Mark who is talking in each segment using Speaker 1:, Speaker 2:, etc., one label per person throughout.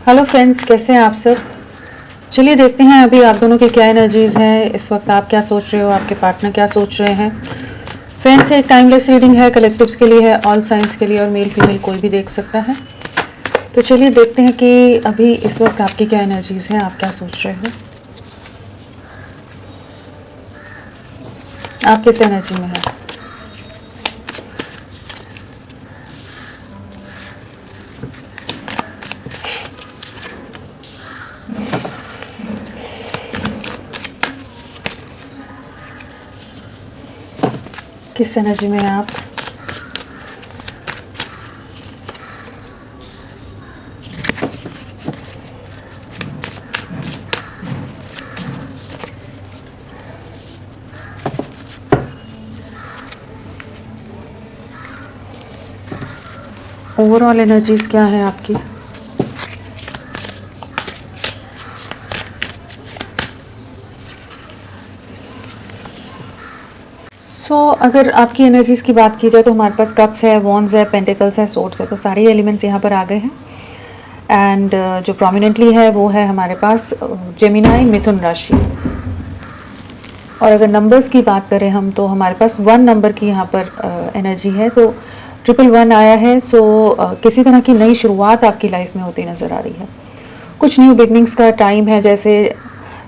Speaker 1: Hello friends, कैसे हैं आप सब। चलिए देखते हैं अभी आप दोनों की क्या एनर्जीज़ हैं। इस वक्त आप क्या सोच रहे हो, आपके पार्टनर क्या सोच रहे हैं। फ्रेंड्स, एक टाइमलेस रीडिंग है, कलेक्टिव्स के लिए है, ऑल साइंस के लिए, और मेल फीमेल कोई भी देख सकता है। तो चलिए देखते हैं कि अभी इस वक्त आपकी क्या एनर्जीज़ हैं, आप क्या सोच रहे हो, आप किस एनर्जी में है। किस एनर्जी में है आप। ओवरऑल एनर्जीज़ क्या है आपकी। अगर आपकी एनर्जीज़ की बात की जाए तो हमारे पास कप्स है, वॉन्ड्स है, पेंटिकल्स है, सोर्ड्स है, तो सारे एलिमेंट्स यहाँ पर आ गए हैं। एंड जो प्रोमिनेंटली है वो है हमारे पास जेमिनाई, मिथुन राशि। और अगर नंबर्स की बात करें हम, तो हमारे पास 1 नंबर की यहाँ पर एनर्जी है, तो 111 आया है। किसी तरह की नई शुरुआत आपकी लाइफ में होती नज़र आ रही है। कुछ न्यू बिगनिंग्स का टाइम है, जैसे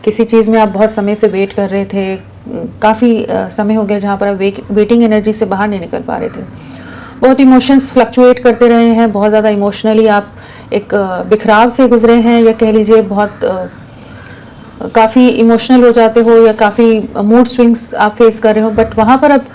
Speaker 1: किसी चीज़ में आप बहुत समय से वेट कर रहे थे, काफ़ी समय हो गया जहाँ पर आप वेटिंग एनर्जी से बाहर नहीं निकल पा रहे थे। बहुत इमोशंस फ्लक्चुएट करते रहे हैं, बहुत ज़्यादा इमोशनली आप एक बिखराव से गुजरे हैं, या कह लीजिए बहुत काफ़ी इमोशनल हो जाते हो, या काफ़ी मूड स्विंग्स आप फेस कर रहे हो। बट वहाँ पर अब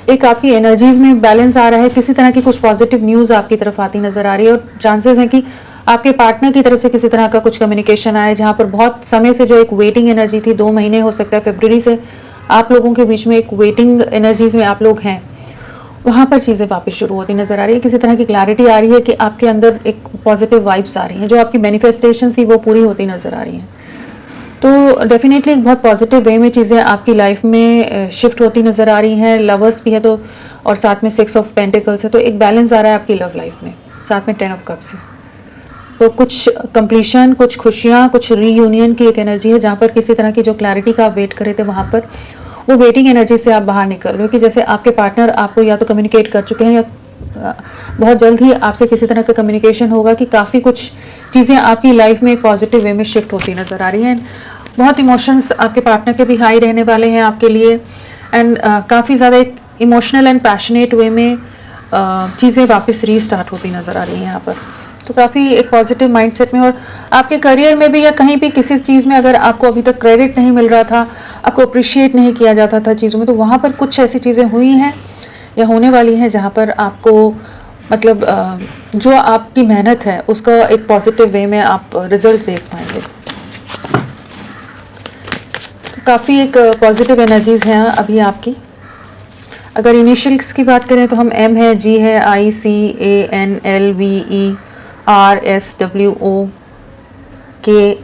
Speaker 1: एक आपकी एनर्जीज़ में बैलेंस आ रहा है, किसी तरह की कुछ पॉजिटिव न्यूज़ आपकी तरफ आती नज़र आ रही है, और चांसेस हैं कि आपके पार्टनर की तरफ से किसी तरह का कुछ कम्युनिकेशन आए, जहाँ पर बहुत समय से जो एक वेटिंग एनर्जी थी, 2 महीने हो सकता है, फरवरी से आप लोगों के बीच में एक वेटिंग एनर्जीज़ में आप लोग हैं, वहाँ पर चीज़ें वापस शुरू होती नज़र आ रही है। किसी तरह की क्लैरिटी आ रही है कि आपके अंदर एक पॉजिटिव वाइब्स आ रही हैं, जो आपकी मैनिफेस्टेशंस थी वो पूरी होती नज़र आ रही हैं। तो डेफिनेटली एक बहुत पॉजिटिव वे में चीज़ें आपकी लाइफ में शिफ्ट होती नज़र आ रही हैं। लवर्स भी है तो, और साथ में 6 ऑफ पेंटिकल्स है, तो एक बैलेंस आ रहा है आपकी लव लाइफ में। साथ में 10 ऑफ कप्स है, तो कुछ कंप्लीशन, कुछ खुशियाँ, कुछ रीयूनियन की एक एनर्जी है, जहाँ पर किसी तरह की जो क्लैरिटी का आप वेट करे थे, वहाँ पर वो वेटिंग एनर्जी से आप बाहर निकल रहे हो, कि जैसे आपके पार्टनर आपको या तो कम्युनिकेट कर चुके हैं, या बहुत जल्द ही आपसे किसी तरह का कम्युनिकेशन होगा, कि काफ़ी कुछ चीज़ें आपकी लाइफ में एक पॉजिटिव वे में शिफ्ट होती नज़र आ रही हैं। बहुत इमोशंस आपके पार्टनर के भी हाई रहने वाले हैं आपके लिए, एंड काफ़ी ज़्यादा एक इमोशनल एंड पैशनेट वे में चीज़ें वापस रीस्टार्ट होती नज़र आ रही हैं यहाँ पर। तो काफ़ी एक पॉजिटिव माइंडसेट में, और आपके करियर में भी, या कहीं भी किसी चीज़ में अगर आपको अभी तक क्रेडिट नहीं मिल रहा था, आपको अप्रिशिएट नहीं किया जाता था चीज़ों में, तो वहाँ पर कुछ ऐसी चीज़ें हुई हैं या होने वाली हैं, जहाँ पर आपको मतलब जो आपकी मेहनत है उसका एक पॉजिटिव वे में आप रिजल्ट देख पाएंगे। तो काफ़ी एक पॉजिटिव एनर्जीज़ हैं अभी आपकी। अगर इनिशियल्स की बात करें तो हम M है, G है, I, C, A, N, L, V, E, R, S, W, O, K,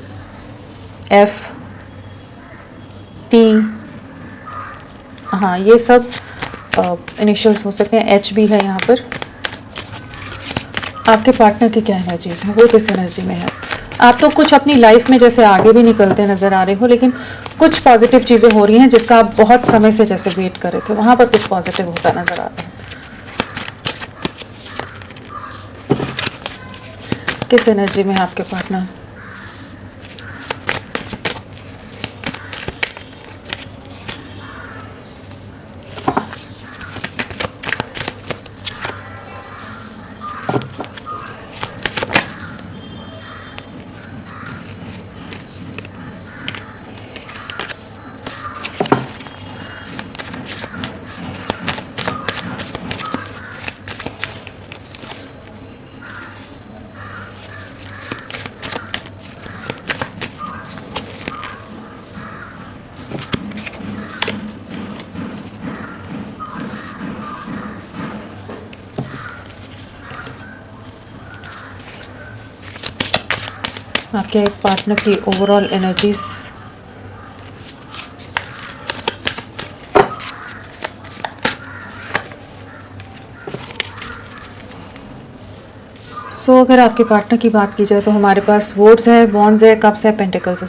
Speaker 1: F, T, हाँ ये सब इनिशियल्स हो सकते हैं। H भी है यहाँ पर। आपके पार्टनर की क्या एनर्जीज है, वो किस एनर्जी में है। आप तो कुछ अपनी लाइफ में जैसे आगे भी निकलते नज़र आ रहे हो, लेकिन कुछ पॉजिटिव चीज़ें हो रही हैं जिसका आप बहुत समय से जैसे वेट कर रहे थे, वहाँ पर कुछ पॉजिटिव होता नज़र आ रहा है। किस एनर्जी में है आपके पार्टनर। आपके पार्टनर की ओवरऑल एनर्जीज। सो अगर आपके पार्टनर की बात की जाए तो हमारे पास वोर्ड्स है, वॉन्ड्स है, कप्स है, पेंटिकल्स है,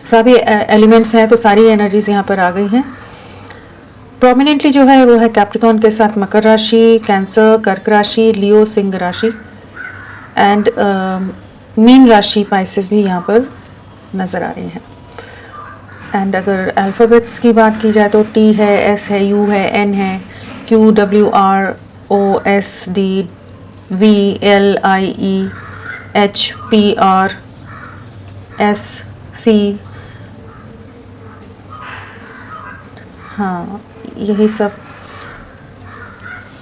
Speaker 1: सभी एलिमेंट्स हैं, तो सारी एनर्जीज यहाँ पर आ गई हैं। प्रोमिनेंटली जो है वो है कैप्रिकॉन के साथ मकर राशि, कैंसर, कर्क राशि, लियो, सिंह राशि एंड मीन राशि पाइसेस भी यहाँ पर नज़र आ रही हैं। एंड अगर अल्फ़ाबेट्स की बात की जाए तो टी है, एस है, यू है, एन है, Q, W, R, O, S, D, V, L, I, E, H, P, R, S, C, हाँ यही सब।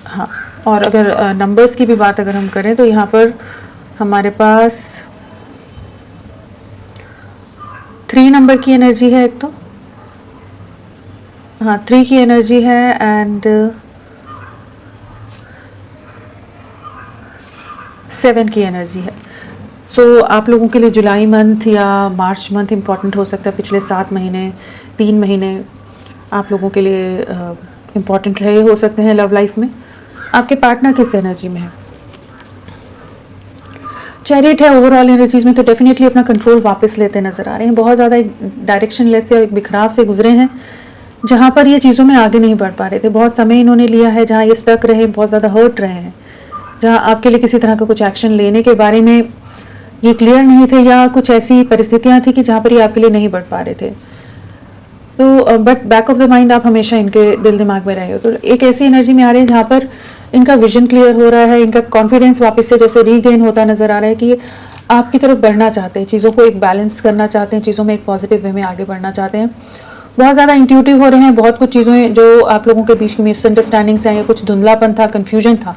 Speaker 1: हाँ, और अगर नंबर्स की भी बात अगर हम करें तो यहाँ पर हमारे पास 3 नंबर की एनर्जी है एक तो, हाँ 3 की एनर्जी है एंड 7 की एनर्जी है। सो आप लोगों के लिए जुलाई मंथ या मार्च मंथ इम्पॉर्टेंट हो सकता है। पिछले 7 महीने, 3 महीने आप लोगों के लिए इम्पॉर्टेंट रहे हो सकते हैं लव लाइफ में। आपके पार्टनर किस एनर्जी में है? चैरियट है। ओवरऑल एनर्जीज में तो डेफिनेटली अपना कंट्रोल वापस लेते नजर आ रहे हैं। बहुत ज़्यादा एक डायरेक्शन लेस या एक बिखराव से गुजरे हैं जहाँ पर ये चीज़ों में आगे नहीं बढ़ पा रहे थे। बहुत समय इन्होंने लिया है जहाँ ये स्टक रहे, बहुत ज़्यादा हर्ट रहे हैं, जहाँ आपके लिए किसी तरह का कुछ एक्शन लेने के बारे में ये क्लियर नहीं थे या कुछ ऐसी परिस्थितियाँ थी कि जहाँ पर ये आपके लिए नहीं बढ़ पा रहे थे। तो but back of the mind आप हमेशा इनके दिल दिमाग में रहे हो। तो एक ऐसी एनर्जी में आ रहे हैं जहाँ पर इनका विजन क्लियर हो रहा है, इनका कॉन्फिडेंस वापस से जैसे रीगेन होता नज़र आ रहा है कि आपकी तरफ बढ़ना चाहते हैं, चीज़ों को एक बैलेंस करना चाहते हैं, चीज़ों में एक पॉजिटिव वे में आगे बढ़ना चाहते हैं। बहुत ज़्यादा इंट्यूटिव हो रहे हैं। बहुत कुछ चीज़ें जो आप लोगों के बीच की मिसअंडरस्टैंडिंग्स हैं या कुछ धुंधलापन था, कन्फ्यूजन था,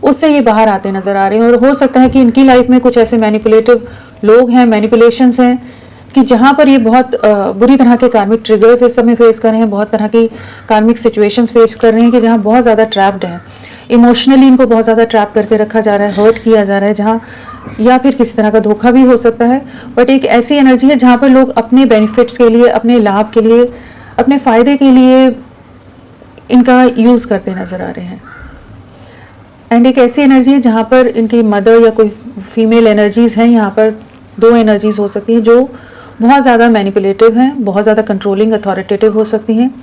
Speaker 1: उससे ये बाहर आते नज़र आ रहे हैं। और हो सकता है कि इनकी लाइफ में कुछ ऐसे मैनिपुलेटिव लोग हैं, मैनिपुलेशंस हैं कि जहाँ पर ये बहुत बुरी तरह के कार्मिक ट्रिगर्स इस समय फेस कर रहे हैं, बहुत तरह की कार्मिक सिचुएशंस फेस कर रहे हैं कि जहाँ बहुत ज़्यादा ट्रैप्ड हैं। इमोशनली इनको बहुत ज़्यादा ट्रैप करके रखा जा रहा है, हर्ट किया जा रहा है, जहाँ या फिर किसी तरह का धोखा भी हो सकता है। बट एक ऐसी एनर्जी है जहाँ पर लोग अपने बेनिफिट्स के लिए, अपने लाभ के लिए, अपने फ़ायदे के लिए इनका यूज़ करते नज़र आ रहे हैं। एंड एक ऐसी एनर्जी है जहाँ पर इनकी मदर या कोई फीमेल एनर्जीज़ हैं, यहाँ पर 2 एनर्जीज़ हो सकती हैं जो बहुत ज़्यादा मैनिपुलेटिव हैं, बहुत ज़्यादा कंट्रोलिंग, अथॉरिटेटिव हो सकती हैं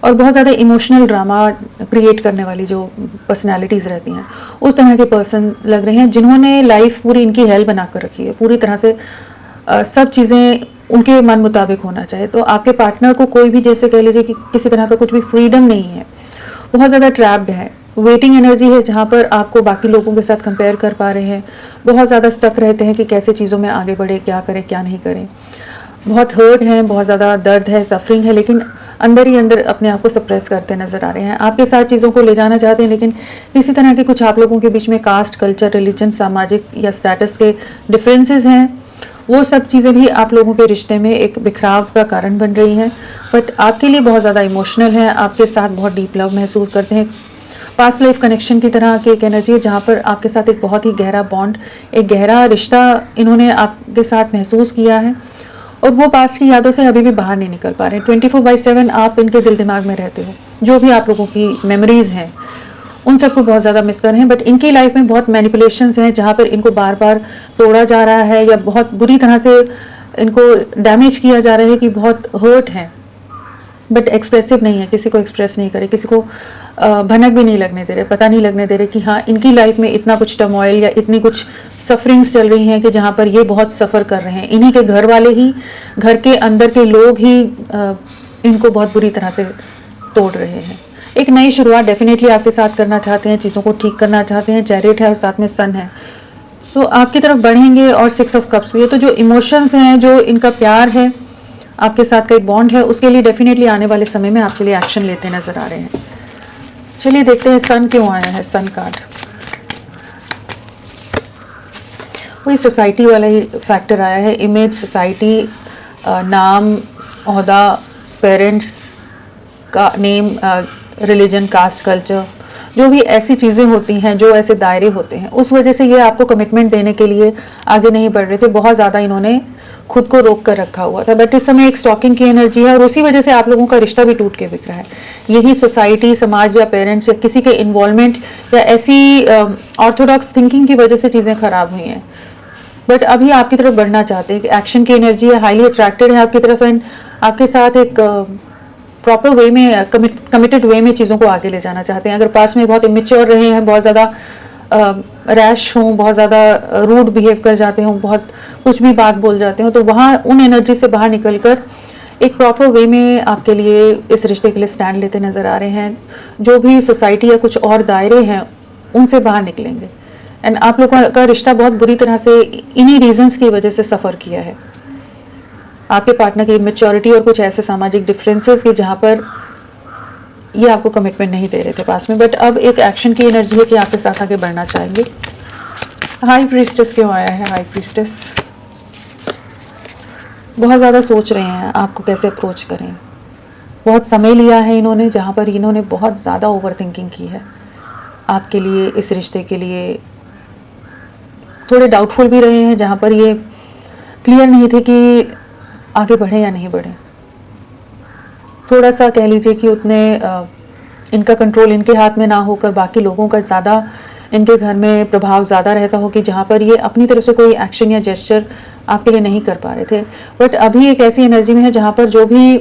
Speaker 1: और बहुत ज़्यादा इमोशनल ड्रामा क्रिएट करने वाली जो पर्सनालिटीज़ रहती हैं, उस तरह के पर्सन लग रहे हैं जिन्होंने लाइफ पूरी इनकी हेल बना कर रखी है। पूरी तरह से सब चीज़ें उनके मन मुताबिक होना चाहिए। तो आपके पार्टनर को कोई भी, जैसे कह लीजिए कि किसी तरह का कुछ भी फ्रीडम नहीं है, बहुत ज़्यादा ट्रैप्ड है। वेटिंग एनर्जी है जहाँ पर आपको बाकी लोगों के साथ कंपेयर कर पा रहे हैं, बहुत ज़्यादा स्टक रहते हैं कि कैसे चीज़ों में आगे बढ़े, क्या करें क्या नहीं करें। बहुत हर्ट हैं, बहुत ज़्यादा दर्द है, सफरिंग है, लेकिन अंदर ही अंदर अपने आप को सप्रेस करते नज़र आ रहे हैं। आपके साथ चीज़ों को ले जाना चाहते हैं, लेकिन किसी तरह के कुछ आप लोगों के बीच में कास्ट, कल्चर, रिलीजन, सामाजिक या स्टेटस के डिफरेंसेस हैं। वो सब चीज़ें भी आप लोगों के रिश्ते में एक बिखराव का कारण बन रही हैं। बट आपके लिए बहुत ज़्यादा इमोशनल हैं, आपके साथ बहुत डीप लव महसूस करते हैं। पास्ट लाइफ कनेक्शन की तरह की एक एनर्जी है जहाँ पर आपके साथ एक बहुत ही गहरा बॉन्ड, एक गहरा रिश्ता इन्होंने आपके साथ महसूस किया है और वो पास्ट की यादों से अभी भी बाहर नहीं निकल पा रहे हैं। 24/7 आप इनके दिल दिमाग में रहते हो। जो भी आप लोगों की मेमोरीज़ हैं उन सबको बहुत ज़्यादा मिस कर रहे हैं। बट इनकी लाइफ में बहुत मैनिपुलेशंस हैं जहाँ पर इनको बार बार तोड़ा जा रहा है या बहुत बुरी तरह से इनको डैमेज किया जा रहा है कि बहुत हर्ट है, बट एक्सप्रेसिव नहीं है, किसी को एक्सप्रेस नहीं करे, किसी को भनक भी नहीं लगने दे रहे, पता नहीं लगने दे रहे कि हाँ इनकी लाइफ में इतना कुछ टर्मोइल या इतनी कुछ सफरिंग्स चल रही हैं कि जहाँ पर ये बहुत सफ़र कर रहे हैं। इन्हीं के घर वाले ही, घर के अंदर के लोग ही इनको बहुत बुरी तरह से तोड़ रहे हैं। एक नई शुरुआत डेफिनेटली आपके साथ करना चाहते हैं, चीज़ों को ठीक करना चाहते हैं। चैरियट है और साथ में सन है, तो आपकी तरफ बढ़ेंगे। और 6 ऑफ कप्स भी है। तो जो इमोशंस हैं, जो इनका प्यार है, आपके साथ का एक बॉन्ड है, उसके लिए डेफिनेटली आने वाले समय में आपके लिए एक्शन लेते नज़र आ रहे हैं। चलिए देखते हैं सन क्यों आया है। सन कार्ड वही सोसाइटी वाला ही फैक्टर आया है। इमेज, सोसाइटी, नाम, ओहदा, पेरेंट्स का नेम, रिलीजन, कास्ट, कल्चर, जो भी ऐसी चीज़ें होती हैं, जो ऐसे दायरे होते हैं, उस वजह से ये आपको कमिटमेंट देने के लिए आगे नहीं बढ़ रहे थे। बहुत ज़्यादा इन्होंने खुद को रोक कर रखा हुआ था, बट इस समय एक स्टॉकिंग की एनर्जी है और उसी वजह से आप लोगों का रिश्ता भी टूट के बिक रहा है। यही सोसाइटी, समाज या पेरेंट्स या किसी के इन्वॉल्वमेंट या ऐसी ऑर्थोडॉक्स थिंकिंग की वजह से चीज़ें खराब हुई हैं। बट अभी आपकी तरफ बढ़ना चाहते हैं, एक्शन की एनर्जी है, हाईली अट्रैक्टेड है आपकी तरफ एंड आपके साथ एक प्रॉपर वे में, कमिटेड वे में चीज़ों को आगे ले जाना चाहते हैं। अगर पास में बहुत इमेच्योर रहे हैं, बहुत ज़्यादा रैश हों, बहुत ज़्यादा रूड बिहेव कर जाते हों, बहुत कुछ भी बात बोल जाते हो, तो वहाँ उन एनर्जी से बाहर निकल कर एक प्रॉपर वे में आपके लिए इस रिश्ते के लिए स्टैंड लेते नज़र आ रहे हैं। जो भी सोसाइटी या कुछ और दायरे हैं उनसे बाहर निकलेंगे एंड आप लोगों का रिश्ता बहुत बुरी तरह से इन्हीं रीजंस की वजह से सफ़र किया है। आपके पार्टनर की मेच्योरिटी और कुछ ऐसे सामाजिक डिफरेंसेस की जहाँ पर ये आपको कमिटमेंट नहीं दे रहे थे पास में, बट अब एक एक्शन की एनर्जी है कि आपके साथ आगे बढ़ना चाहेंगे। हाई प्रीस्टेस क्यों आया है? हाई प्रीस्टेस बहुत ज़्यादा सोच रहे हैं आपको कैसे अप्रोच करें। बहुत समय लिया है इन्होंने, जहाँ पर इन्होंने बहुत ज़्यादा ओवर थिंकिंग की है आपके लिए, इस रिश्ते के लिए। थोड़े डाउटफुल भी रहे हैं, जहाँ पर ये क्लियर नहीं थे कि आगे बढ़े या नहीं बढ़े। थोड़ा सा कह लीजिए कि उतने इनका कंट्रोल इनके हाथ में ना होकर बाकी लोगों का ज़्यादा इनके घर में प्रभाव ज़्यादा रहता हो, कि जहाँ पर ये अपनी तरफ से कोई एक्शन या जेस्चर आपके लिए नहीं कर पा रहे थे। बट अभी एक ऐसी एनर्जी में है जहाँ पर जो भी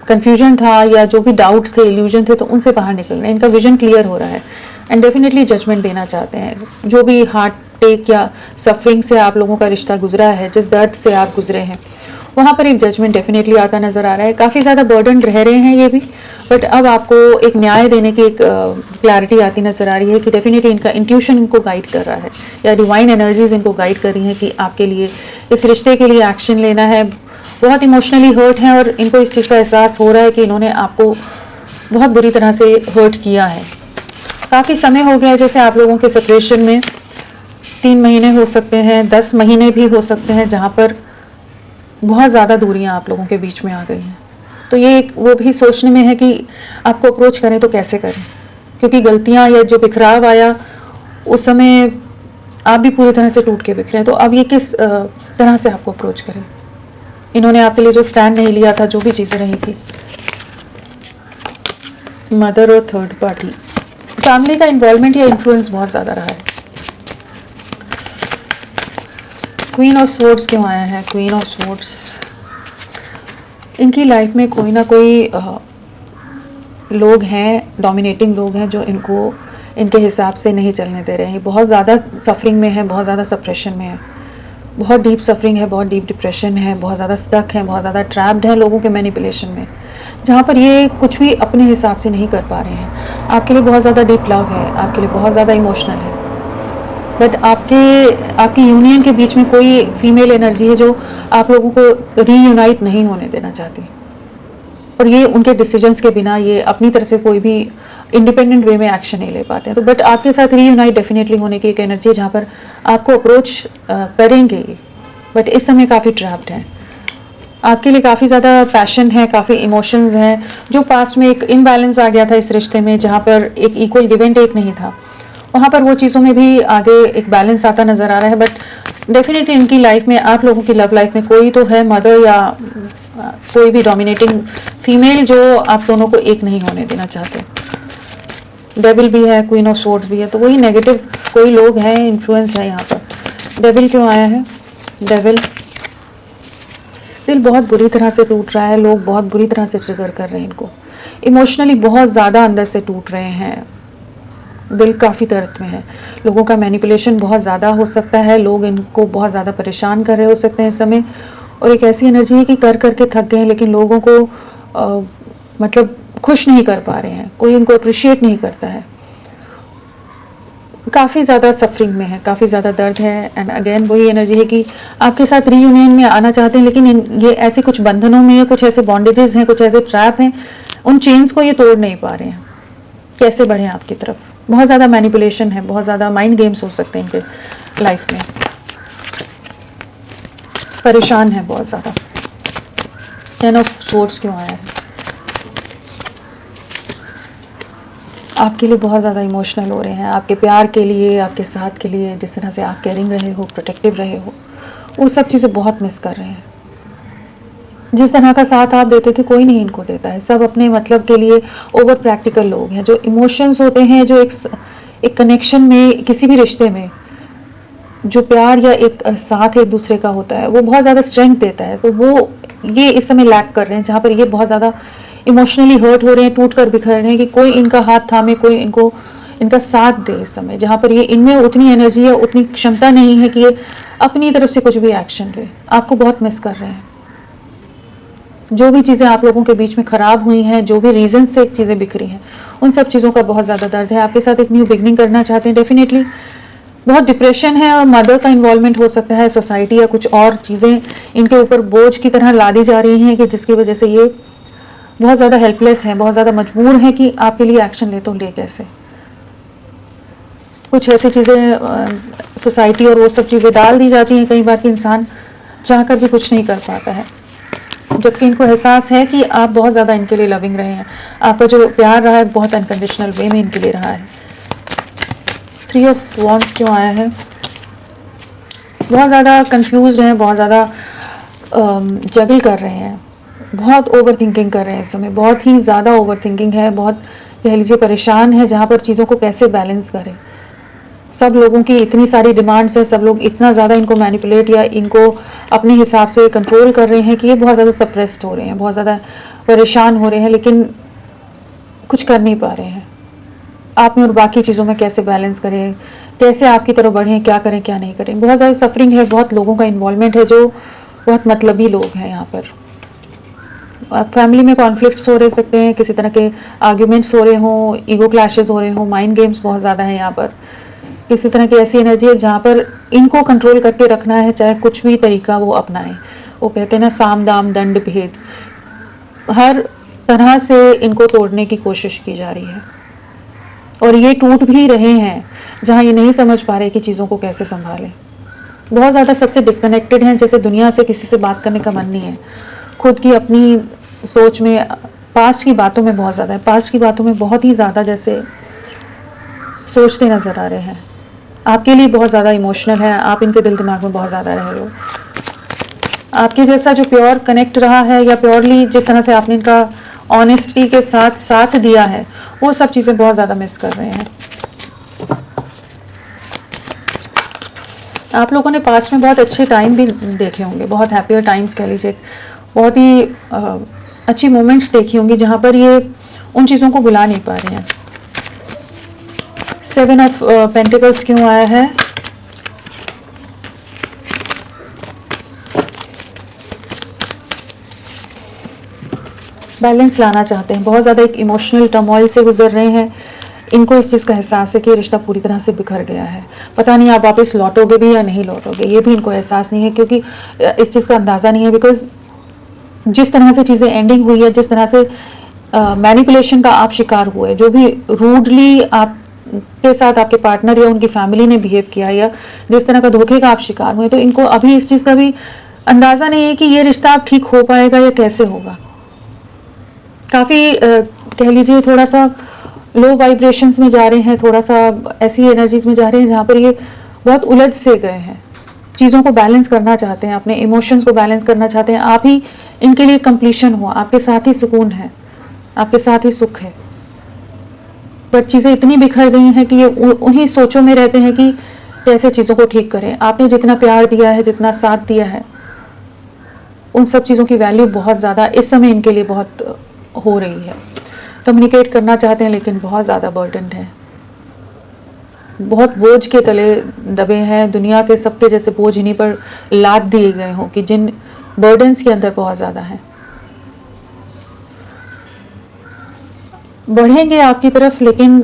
Speaker 1: कन्फ्यूजन था या जो भी डाउट्स थे, इल्यूजन थे, तो उनसे बाहर निकल रहे हैं। इनका विजन क्लियर हो रहा है एंड डेफिनेटली जजमेंट देना चाहते हैं। जो भी हार्ट टेक या सफरिंग से आप लोगों का रिश्ता गुजरा है, जिस दर्द से आप गुजरे हैं, वहाँ पर एक जजमेंट डेफिनेटली आता नज़र आ रहा है। काफ़ी ज़्यादा बर्डन रह रहे हैं ये भी, बट अब आपको एक न्याय देने की एक क्लैरिटी आती नज़र आ रही है कि डेफिनेटली इनका इंट्यूशन इनको गाइड कर रहा है या डिवाइन एनर्जीज इनको गाइड कर रही हैं कि आपके लिए, इस रिश्ते के लिए एक्शन लेना है। बहुत इमोशनली हर्ट हैं और इनको इस चीज़ का एहसास हो रहा है कि इन्होंने आपको बहुत बुरी तरह से हर्ट किया है। काफ़ी समय हो गया जैसे आप लोगों के सेपरेशन में, 3 महीने हो सकते हैं, 10 महीने भी हो सकते हैं, जहाँ पर बहुत ज़्यादा दूरियां आप लोगों के बीच में आ गई हैं। तो ये एक वो भी सोचने में है कि आपको अप्रोच करें तो कैसे करें, क्योंकि गलतियां या जो बिखराव आया उस समय आप भी पूरी तरह से टूट के बिखरे हैं। तो अब ये किस तरह से आपको अप्रोच करें? इन्होंने आपके लिए जो स्टैंड नहीं लिया था, जो भी चीज़ें रही थी, मदर और थर्ड पार्टी, फैमिली का इन्वॉल्वमेंट या इन्फ्लुएंस बहुत ज़्यादा रहा है। क्वीन ऑफ स्वॉर्ड्स क्यों आया है? क्वीन ऑफ स्वॉर्ड्स, इनकी लाइफ में कोई ना कोई लोग हैं, डोमिनेटिंग लोग हैं, जो इनको इनके हिसाब से नहीं चलने दे रहे हैं। बहुत ज़्यादा सफरिंग में है, बहुत ज़्यादा सप्रेशन में है, बहुत डीप सफरिंग है, बहुत डीप डिप्रेशन है, बहुत ज़्यादा स्टक है, बहुत ज़्यादा ट्रैप्ड है लोगों के मैनिपुलेशन में, जहाँ पर ये कुछ भी अपने हिसाब से नहीं कर पा रहे हैं। आपके लिए बहुत ज़्यादा डीप लव है, आपके लिए बहुत ज़्यादा इमोशनल है, बट आपकी यूनियन के बीच में कोई फीमेल एनर्जी है जो आप लोगों को रीयूनाइट नहीं होने देना चाहती, और ये उनके डिसीजंस के बिना ये अपनी तरफ से कोई भी इंडिपेंडेंट वे में एक्शन नहीं ले पाते हैं। तो बट आपके साथ रीयूनाइट डेफिनेटली होने की एक एनर्जी है, जहाँ पर आपको अप्रोच करेंगे ये, बट इस समय काफ़ी ट्रैप्ड हैं। आपके लिए काफ़ी ज़्यादा पैशन है, काफ़ी इमोशंस हैं। जो पास्ट में एक इम्बैलेंस आ गया था इस रिश्ते में, जहाँ पर एक इक्वल गिव एंड टेक नहीं था, वहाँ पर वो चीज़ों में भी आगे एक बैलेंस आता नज़र आ रहा है। बट डेफिनेटली इनकी लाइफ में, आप लोगों की लव लाइफ में कोई तो है मदर या कोई भी डोमिनेटिंग फीमेल जो आप दोनों को एक नहीं होने देना चाहते। डेविल भी है, क्वीन ऑफ स्वॉर्ड्स भी है, तो वही नेगेटिव कोई लोग हैं, इन्फ्लुएंस है यहाँ पर। डेविल क्यों आया है? डेविल, दिल बहुत बुरी तरह से टूट रहा है, लोग बहुत बुरी तरह से ट्रिगर कर रहे हैं इनको, इमोशनली बहुत ज़्यादा अंदर से टूट रहे हैं, दिल काफ़ी दर्द में है। लोगों का मैनिपुलेशन बहुत ज़्यादा हो सकता है, लोग इनको बहुत ज़्यादा परेशान कर रहे हो सकते हैं इस समय, और एक ऐसी एनर्जी है कि कर करके थक गए हैं, लेकिन लोगों को मतलब खुश नहीं कर पा रहे हैं, कोई इनको अप्रिशिएट नहीं करता है। काफ़ी ज़्यादा सफरिंग में है, काफ़ी ज़्यादा दर्द है। एंड अगेन वही एनर्जी है कि आपके साथ रीयूनियन में आना चाहते हैं, लेकिन ये ऐसे कुछ बंधनों में, कुछ ऐसे बॉन्डेजेस हैं, कुछ ऐसे ट्रैप हैं, उन चेन्स को ये तोड़ नहीं पा रहे हैं। कैसे बढ़ें आपकी तरफ? बहुत ज़्यादा मैनिपुलेशन है, बहुत ज़्यादा माइंड गेम्स हो सकते हैं इनके लाइफ में, परेशान है बहुत ज़्यादा। 10 ऑफ स्वॉर्ड्स क्यों आया है? आपके लिए बहुत ज़्यादा इमोशनल हो रहे हैं, आपके प्यार के लिए, आपके साथ के लिए, जिस तरह से आप केयरिंग रहे हो, प्रोटेक्टिव रहे हो, वो सब चीज़ें बहुत मिस कर रहे हैं। जिस तरह का साथ आप देते थे कोई नहीं इनको देता है, सब अपने मतलब के लिए ओवर प्रैक्टिकल लोग हैं। जो इमोशंस होते हैं, जो एक कनेक्शन में, किसी भी रिश्ते में जो प्यार या एक साथ एक दूसरे का होता है, वो बहुत ज़्यादा स्ट्रेंथ देता है। तो वो ये इस समय लैक कर रहे हैं, जहाँ पर ये बहुत ज़्यादा इमोशनली हर्ट हो रहे हैं, टूट कर बिखर रहे हैं कि कोई इनका हाथ थामे, कोई इनको इनका साथ दे इस समय, जहाँ पर ये इनमें उतनी एनर्जी या उतनी क्षमता नहीं है कि ये अपनी तरफ से कुछ भी एक्शन ले। आपको बहुत मिस कर रहे हैं। जो भी चीज़ें आप लोगों के बीच में ख़राब हुई हैं, जो भी रीज़न से चीज़ें बिखरी हैं, उन सब चीज़ों का बहुत ज़्यादा दर्द है। आपके साथ एक न्यू बिगनिंग करना चाहते हैं डेफिनेटली। बहुत डिप्रेशन है और मदर का इन्वॉल्वमेंट हो सकता है, सोसाइटी या कुछ और चीज़ें इनके ऊपर बोझ की तरह लादी जा रही हैं कि जिसकी वजह से ये बहुत ज़्यादा हेल्पलेस हैं, बहुत ज़्यादा मजबूर हैं कि आपके लिए एक्शन ले तो ले कैसे। कुछ ऐसी चीज़ें सोसाइटी और वो सब चीज़ें डाल दी जाती हैं कई बार कि इंसान चाह कर भी कुछ नहीं कर पाता है, जबकि इनको एहसास है कि आप बहुत ज़्यादा इनके लिए लविंग रहे हैं। आपका जो प्यार रहा है बहुत अनकंडीशनल वे में इनके लिए रहा है। 3 ऑफ वॉन्ड्स क्यों आया है? बहुत ज़्यादा कंफ्यूज हैं, बहुत ज़्यादा जगल कर रहे हैं, बहुत ओवर थिंकिंग कर रहे हैं इस समय, बहुत ही ज़्यादा ओवर थिंकिंग है, बहुत कह लीजिए परेशान है, जहाँ पर चीज़ों को कैसे बैलेंस करें। सब लोगों की इतनी सारी डिमांड्स हैं, सब लोग इतना ज़्यादा इनको मैनिपुलेट या इनको अपने हिसाब से कंट्रोल कर रहे हैं कि ये बहुत ज़्यादा सप्रेस्ड हो रहे हैं, बहुत ज़्यादा परेशान हो रहे हैं, लेकिन कुछ कर नहीं पा रहे हैं। आप में और बाकी चीज़ों में कैसे बैलेंस करें, कैसे आपकी तरफ बढ़ें, क्या करें क्या नहीं करें। बहुत ज़्यादा सफरिंग है, बहुत लोगों का इन्वॉल्वमेंट है जो बहुत मतलबी लोग हैं यहाँ पर। फैमिली में कॉन्फ्लिक्ट्स हो रह सकते हैं, किसी तरह के आर्ग्यूमेंट्स हो रहे हों, ईगो क्लैशेस हो रहे हों, माइंड गेम्स बहुत ज़्यादा हैं यहाँ पर। किसी तरह की ऐसी एनर्जी है जहाँ पर इनको कंट्रोल करके रखना है, चाहे कुछ भी तरीका वो अपनाएं। वो कहते हैं ना, साम दाम दंड भेद, हर तरह से इनको तोड़ने की कोशिश की जा रही है और ये टूट भी रहे हैं जहाँ ये नहीं समझ पा रहे कि चीज़ों को कैसे संभालें। बहुत ज़्यादा सबसे डिस्कनेक्टेड हैं, जैसे दुनिया से किसी से बात करने का मन नहीं है, खुद की अपनी सोच में, पास्ट की बातों में बहुत ज़्यादा है, पास्ट की बातों में बहुत ही ज़्यादा जैसे सोचते नज़र आ रहे हैं। आपके लिए बहुत ज़्यादा इमोशनल है, आप इनके दिल दिमाग में बहुत ज़्यादा रह रहे हो। आपके जैसा जो प्योर कनेक्ट रहा है या प्योरली जिस तरह से आपने इनका ऑनेस्टी के साथ साथ दिया है, वो सब चीज़ें बहुत ज़्यादा मिस कर रहे हैं। आप लोगों ने पास्ट में बहुत अच्छे टाइम भी देखे होंगे, बहुत हैप्पियर टाइम्स कह लीजिए, बहुत ही अच्छी मोमेंट्स देखी होंगी जहाँ पर ये उन चीज़ों को भुला नहीं पा रहे हैं। 7 ऑफ पेंटिकल्स क्यों आया है? बैलेंस लाना चाहते हैं, बहुत ज़्यादा एक इमोशनल टर्मोइल से गुजर रहे हैं। इनको इस चीज़ का एहसास है कि रिश्ता पूरी तरह से बिखर गया है, पता नहीं आप वापस लौटोगे भी या नहीं लौटोगे, ये भी इनको एहसास नहीं है, क्योंकि इस चीज़ का अंदाज़ा नहीं है। बिकॉज जिस तरह से चीज़ें एंडिंग हुई है, जिस तरह से मैनिपुलेशन का आप शिकार हुए, जो भी रूडली आप के साथ आपके पार्टनर या उनकी फैमिली ने बिहेव किया, या जिस तरह का धोखे का आप शिकार हुए, तो इनको अभी इस चीज़ का भी अंदाज़ा नहीं है कि ये रिश्ता अब ठीक हो पाएगा या कैसे होगा। काफ़ी कह लीजिए थोड़ा सा लो वाइब्रेशंस में जा रहे हैं, थोड़ा सा ऐसी एनर्जीज में जा रहे हैं जहाँ पर ये बहुत उलझ से गए हैं, चीज़ों को बैलेंस करना चाहते हैं, अपने इमोशंस को बैलेंस करना चाहते हैं। आप ही इनके लिए कंप्लीशन हो, आपके साथ ही सुकून है, आपके साथ ही सुख है, पर चीज़ें इतनी बिखर गई हैं कि ये उन्हीं सोचों में रहते हैं कि कैसे चीज़ों को ठीक करें। आपने जितना प्यार दिया है, जितना साथ दिया है, उन सब चीज़ों की वैल्यू बहुत ज़्यादा इस समय इनके लिए बहुत हो रही है। कम्युनिकेट करना चाहते हैं लेकिन बहुत ज़्यादा बर्डन्ड है, बहुत बोझ के तले दबे हैं, दुनिया के सबके जैसे बोझ इन्हीं पर लाद दिए गए हों कि जिन बर्डन्स के अंदर बहुत ज़्यादा है। बढ़ेंगे आपकी तरफ, लेकिन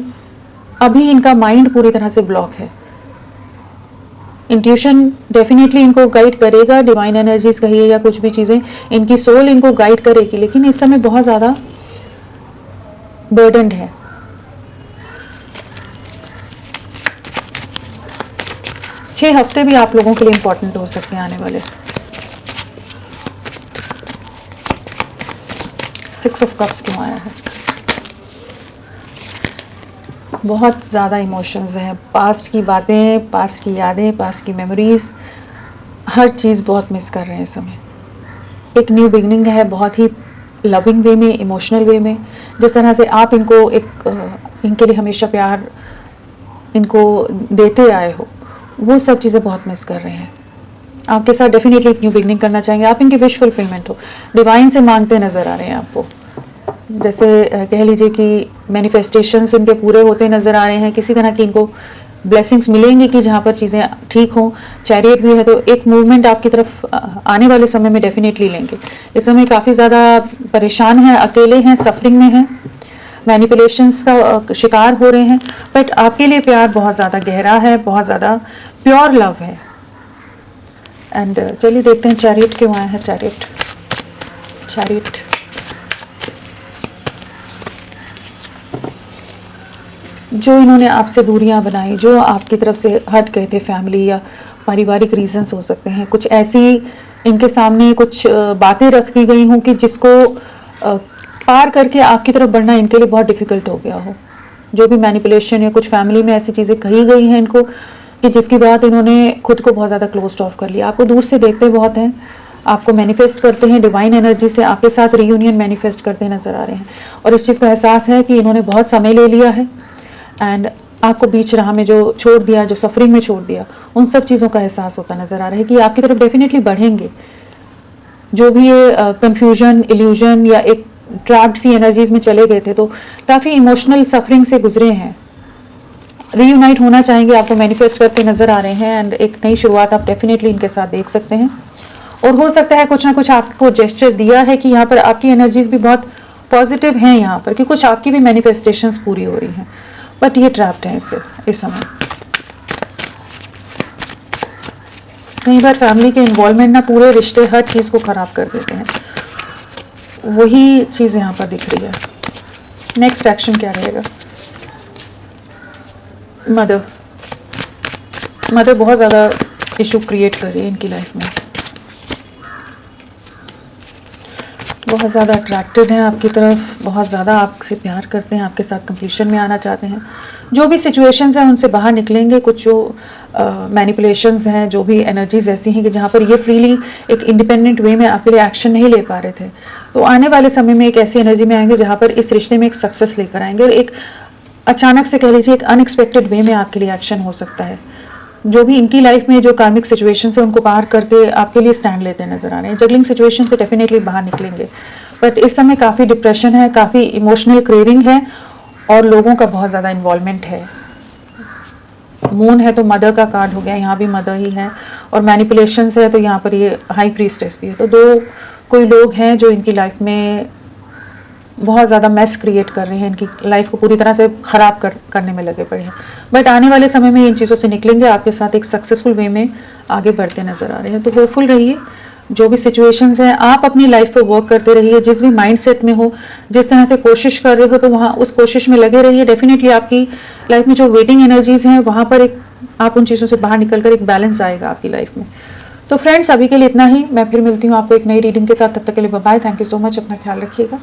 Speaker 1: अभी इनका माइंड पूरी तरह से ब्लॉक है। इंट्यूशन डेफिनेटली इनको गाइड करेगा, डिवाइन एनर्जीज कहिए या कुछ भी चीज़ें, इनकी सोल इनको गाइड करेगी, लेकिन इस समय बहुत ज़्यादा बर्डन्ड है। छह हफ्ते भी आप लोगों के लिए इंपॉर्टेंट हो सकते हैं आने वाले। 6 ऑफ कप्स क्यों आया है? बहुत ज़्यादा इमोशंस हैं, पास्ट की बातें, पास्ट की यादें, पास्ट की मेमोरीज हर चीज़ बहुत मिस कर रहे हैं इस समय। एक न्यू बिगनिंग है, बहुत ही लविंग वे में, इमोशनल वे में। जिस तरह से आप इनको इनके लिए हमेशा प्यार इनको देते आए हो, वो सब चीज़ें बहुत मिस कर रहे हैं। आपके साथ डेफिनेटली एक न्यू बिगनिंग करना चाहेंगे। आप इनकी विश फुलफिलमेंट हो, डिवाइन से मांगते नज़र आ रहे हैं आपको। जैसे कह लीजिए कि मैनिफेस्टेशंस इनके पूरे होते नज़र आ रहे हैं, किसी तरह की इनको ब्लेसिंग्स मिलेंगी कि जहाँ पर चीज़ें ठीक हों। चैरियट भी है, तो एक मूवमेंट आपकी तरफ आने वाले समय में डेफिनेटली लेंगे। इस समय काफ़ी ज़्यादा परेशान हैं, अकेले हैं, सफरिंग में हैं, मैनिपुलेशंस का शिकार हो रहे हैं, बट आपके लिए प्यार बहुत ज़्यादा गहरा है, बहुत ज़्यादा प्योर लव है। एंड चलिए देखते हैं चैरियट क्यों आया है। चैरियट जो इन्होंने आपसे दूरियां बनाई, जो आपकी तरफ से हट गए थे, फैमिली या पारिवारिक रीजंस हो सकते हैं, कुछ ऐसी इनके सामने कुछ बातें रख दी गई हों कि जिसको पार करके आपकी तरफ बढ़ना इनके लिए बहुत डिफ़िकल्ट हो गया हो। जो भी मैनिपुलेशन या कुछ फैमिली में ऐसी चीज़ें कही गई हैं इनको कि जिसकी बात इन्होंने खुद को बहुत ज़्यादा क्लोज्ड ऑफ कर लिया। आपको दूर से देखते बहुत हैं, आपको मैनिफेस्ट करते हैं, डिवाइन एनर्जी से आपके साथ रीयूनियन मैनिफेस्ट करते नज़र आ रहे हैं। और इस चीज़ का एहसास है कि इन्होंने बहुत समय ले लिया है एंड आपको बीच राह में जो छोड़ दिया, जो सफरिंग में छोड़ दिया, उन सब चीज़ों का एहसास होता नज़र आ रहा है कि आपकी तरफ डेफिनेटली बढ़ेंगे। जो भी ये कंफ्यूजन, इल्यूजन या एक ट्रैप्ड सी एनर्जीज में चले गए थे, तो काफ़ी इमोशनल सफरिंग से गुजरे हैं, रीयूनाइट होना चाहेंगे, आपको मैनिफेस्ट करते नज़र आ रहे हैं एंड एक नई शुरुआत आप डेफिनेटली इनके साथ देख सकते हैं। और हो सकता है कुछ ना कुछ आपको जेस्चर दिया है कि यहाँ पर आपकी एनर्जीज भी बहुत पॉजिटिव हैं यहाँ पर, कि कुछ आपकी भी मैनिफेस्टेशंस पूरी हो रही हैं, बट ये ट्रैप्ड हैं इससे इस समय। कई बार फैमिली के इन्वॉल्वमेंट ना पूरे रिश्ते, हर चीज़ को ख़राब कर देते हैं, वही चीज़ यहाँ पर दिख रही है। नेक्स्ट एक्शन क्या रहेगा? मदर बहुत ज़्यादा इशू क्रिएट कर रही है इनकी लाइफ में, बहुत ज़्यादा अट्रैक्टेड हैं आपकी तरफ, बहुत ज़्यादा आपसे प्यार करते हैं, आपके साथ कंप्लीशन में आना चाहते हैं। जो भी सिचुएशंस हैं उनसे बाहर निकलेंगे। कुछ जो मैनिपुलेशंस हैं, जो भी एनर्जीज ऐसी हैं कि जहाँ पर ये फ्रीली एक इंडिपेंडेंट वे में आपके लिए एक्शन नहीं ले पा रहे थे, तो आने वाले समय में एक ऐसी एनर्जी में आएंगे जहाँ पर इस रिश्ते में एक सक्सेस लेकर आएंगे और एक अचानक से कह लीजिए एक अनएक्सपेक्टेड वे में आपके लिए एक्शन हो सकता है। जो भी इनकी लाइफ में जो कार्मिक सिचुएशन है उनको पार करके आपके लिए स्टैंड लेते नजर आ रहे हैं। जगलिंग सिचुएशन से डेफिनेटली बाहर निकलेंगे, बट इस समय काफ़ी डिप्रेशन है, काफ़ी इमोशनल क्रेविंग है और लोगों का बहुत ज़्यादा इन्वॉल्वमेंट है। मून है तो मदर का कार्ड हो गया, यहाँ भी मदर ही है, और मैनिपुलेशन है तो यहाँ पर ये हाई प्रीस्टेस भी है। तो दो कोई लोग हैं जो इनकी लाइफ में बहुत ज़्यादा मैस क्रिएट कर रहे हैं, इनकी लाइफ को पूरी तरह से ख़राब करने में लगे पड़े हैं, बट आने वाले समय में इन चीज़ों से निकलेंगे, आपके साथ एक सक्सेसफुल वे में आगे बढ़ते नज़र आ रहे हैं। तो होपफुल रहिए, जो भी सिचुएशंस हैं आप अपनी लाइफ पे वर्क करते रहिए, जिस भी माइंडसेट में हो, जिस तरह से कोशिश कर रहे हो तो वहाँ उस कोशिश में लगे रहिए। डेफिनेटली आपकी लाइफ में जो वेटिंग एनर्जीज़ हैं वहाँ पर एक आप उन चीज़ों से बाहर निकल कर एक बैलेंस आएगा आपकी लाइफ में। तो फ्रेंड्स, अभी के लिए इतना ही। मैं फिर मिलती हूँ आपको एक नई रीडिंग के साथ, तब तक के लिए bye bye. Thank you so much, अपना ख्याल रखिएगा।